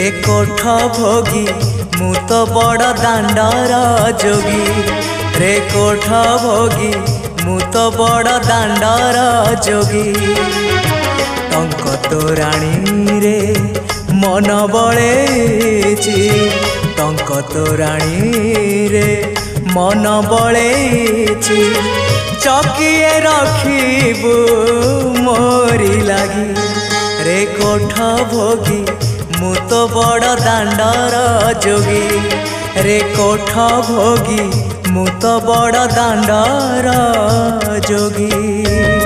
ए कोठ भोगी मु तो बड़ दांडर जोगी रे कोठ भोगी मु तो बड़ दांडर जोगी टंक तोराणी रे मन बळेची टंक तोराणी रे मन बळेची चकिए रखिबू मोरी लागी रे कोठ भोगी मु तो बड़ दांडर जोगी रे कोठ भोगी मु तो बड़ दांडर जोगी।